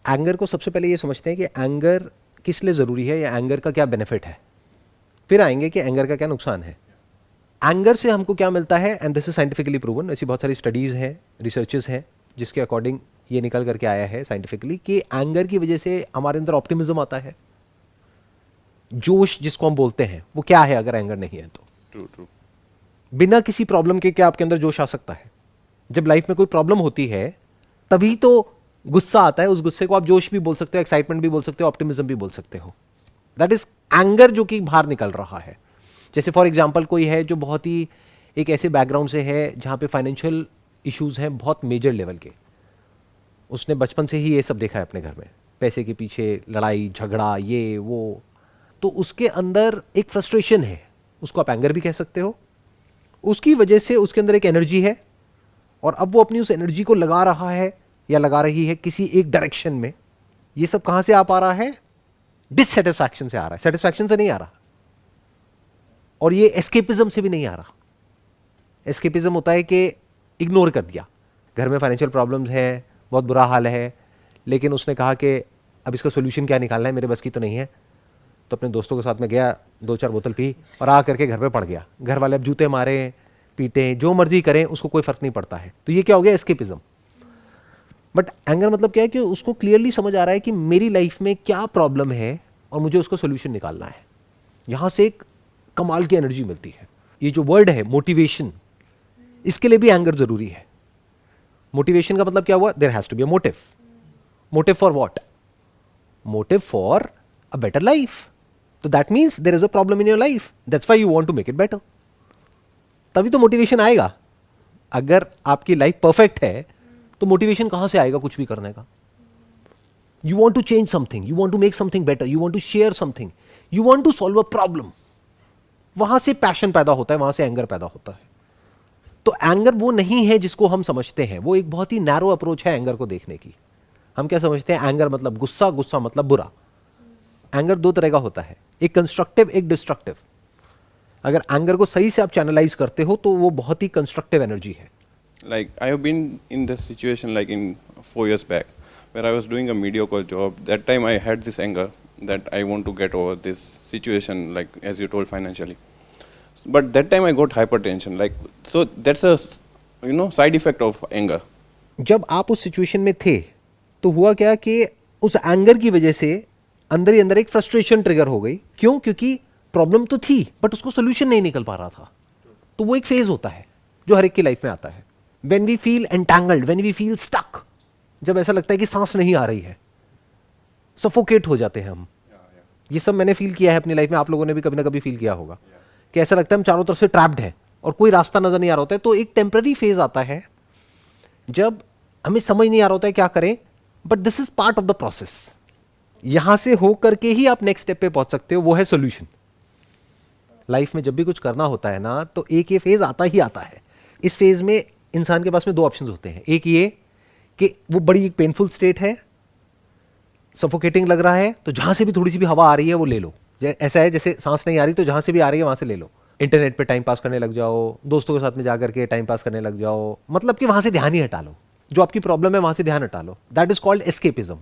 Anger को सबसे पहले ये समझते हैं कि एंगर किस लिए ज़रूरी है या एंगर का क्या बेनिफिट है, फिर आएंगे कि एंगर का क्या नुकसान है। एंगर से हमको क्या मिलता है, and this is scientifically proven, ऐसी बहुत सारी स्टडीज़ हैं, रिसर्चेस हैं, जिसके अकॉर्डिंग ये निकल करके आया है साइंटिफिकली कि एंगर की वजह से हमारे अंदर ऑप्टिमिज्म आता है, जोश जिसको हम बोलते हैं, वो क्या है अगर एंगर नहीं है तो। ट्रू। बिना किसी प्रॉब्लम के क्या आपके अंदर जोश आ सकता है? जब लाइफ में कोई प्रॉब्लम होती है तभी तो गुस्सा आता है, उस गुस्से को आप जोश भी बोल सकते हो, एक्साइटमेंट भी बोल सकते हो, ऑप्टिमिज्म भी बोल सकते हो। दैट इज एंगर जो कि बाहर निकल रहा है। जैसे फॉर एग्जाम्पल कोई है जो बहुत ही एक ऐसे बैकग्राउंड से है जहां पे फाइनेंशियल इश्यूज हैं बहुत मेजर लेवल के, उसने बचपन से ही ये सब देखा है अपने घर में, पैसे के पीछे लड़ाई झगड़ा ये वो, तो उसके अंदर एक फ्रस्ट्रेशन है, उसको आप एंगर भी कह सकते हो। उसकी वजह से उसके अंदर एक एनर्जी है और अब वो अपनी उस एनर्जी को लगा रहा है या लगा रही है किसी एक डायरेक्शन में। ये सब कहां से आ पा रहा है? डिससेटिस्फैक्शन से आ रहा है, सेटिस्फैक्शन से नहीं आ रहा, और ये एस्केपिज्म से भी नहीं आ रहा। एस्केपिज्म होता है कि इग्नोर कर दिया, घर में फाइनेंशियल प्रॉब्लम्स है, बहुत बुरा हाल है, लेकिन उसने कहा कि अब इसका सोल्यूशन क्या निकालना है, मेरे बस की तो नहीं है, तो अपने दोस्तों के साथ में गया, 2-4 बोतल पी और आ करके घर पे पड़ गया। घर वाले अब जूते मारे पीटे जो मर्जी करें, उसको कोई फर्क नहीं पड़ता है। तो ये क्या हो गया? एस्केपिज्म। बट एंगर मतलब क्या है कि उसको क्लियरली समझ आ रहा है कि मेरी लाइफ में क्या प्रॉब्लम है और मुझे उसको सोल्यूशन निकालना है। यहां से एक कमाल की एनर्जी मिलती है। ये जो वर्ड है मोटिवेशन, इसके लिए भी एंगर जरूरी है। मोटिवेशन का मतलब क्या हुआ? There has to be a motive. Motive for what? Motive for a better life. तो that means there is a problem in your life, that's why you want to make it better. तभी तो motivation आएगा। अगर आपकी life perfect है तो motivation कहां से आएगा कुछ भी करने का? You want to change something, you want to make something better, you want to share something, you want to solve a problem. वहां से पैशन पैदा होता है, वहां से एंगर पैदा होता है। तो एंगर वो नहीं है जिसको हम समझते हैं, वो एक बहुत ही नैरो अप्रोच है एंगर को देखने की। हम क्या समझते हैं? एंगर मतलब गुस्सा, गुस्सा मतलब बुरा। एंगर 2 तरह का होता है, एक कंस्ट्रक्टिव, एक डिस्ट्रक्टिव। अगर एंगर को सही से आप चैनलाइज करते हो तो वो बहुत ही कंस्ट्रक्टिव एनर्जी है। Like I have been in this situation like in 4 years back, where I was doing a mediocre job. That time I had this anger that I want to get over this situation, like as you told, financially. But that time I got hypertension. Like so, that's a side effect of anger. जब आप उस situation में थे तो हुआ क्या कि उस एंगर की वजह से अंदर ही अंदर एक फ्रस्ट्रेशन ट्रिगर हो गई। क्यों? क्योंकि प्रॉब्लम तो थी बट उसको सोल्यूशन नहीं निकल पा रहा था। तो वो एक फेज होता है जो हर एक की लाइफ में आता है। When we feel entangled, when we feel stuck, जब ऐसा लगता है कि सांस नहीं आ रही है, सफोकेट हो जाते हैं हम। ये सब मैंने फील किया है अपनी लाइफ में, आप लोगों ने भी कभी ना कभी फील किया होगा कि ऐसा लगता है हम चारों तरफ से ट्रैप्ड हैं और कोई रास्ता नजर नहीं आ रहा होता है। तो एक टेम्पररी फेज आता है जब हमें समझ नहीं आ रहा होता है क्या करें, but this is part of the process. यहां से हो करके ही आप नेक्स्ट स्टेप पे पहुंच सकते हो, वो है सोल्यूशन। लाइफ में जब भी कुछ करना होता है ना, तो एक ये फेज आता ही आता है। इस फेज में इंसान के पास में 2 ऑप्शंस होते हैं। एक ये कि वो बड़ी एक पेनफुल स्टेट है, सफोकेटिंग लग रहा है, तो जहां से भी थोड़ी सी भी हवा आ रही है वो ले लो। ऐसा है जैसे सांस नहीं आ रही तो जहां से भी आ रही है वहां से ले लो। इंटरनेट पे टाइम पास करने लग जाओ, दोस्तों के साथ में जाकर के टाइम पास करने लग जाओ, मतलब कि वहां से ध्यान ही हटा लो, जो आपकी प्रॉब्लम है वहां से ध्यान हटा लो। That is called escapism.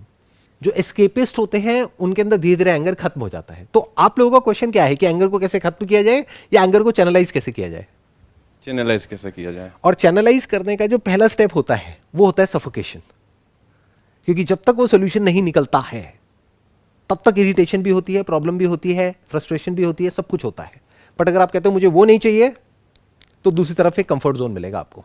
जो एस्केपिस्ट होते हैं उनके अंदर धीरे धीरे एंगर खत्म हो जाता है। तो आप लोगों का क्वेश्चन क्या है कि एंगर को कैसे खत्म किया जाए या एंगर को चैनलाइज कैसे किया जाए? चैनलाइज कैसे किया जाए? और चैनलाइज करने का जो पहला स्टेप होता है वो होता है सफोकेशन। क्योंकि जब तक वो सोल्यूशन नहीं निकलता है तब तक इरिटेशन भी होती है, प्रॉब्लम भी होती है, फ्रस्ट्रेशन भी होती है, सब कुछ होता है। बट अगर आप कहते हो मुझे वो नहीं चाहिए, तो दूसरी तरफ एक कंफर्ट जोन मिलेगा आपको।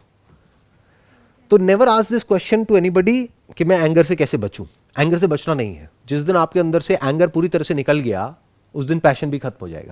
तो never ask this question to anybody कि मैं एंगर से कैसे बचूं। एंगर से बचना नहीं है। जिस दिन आपके अंदर से एंगर पूरी तरह से निकल गया उस दिन पैशन भी खत्म हो जाएगा।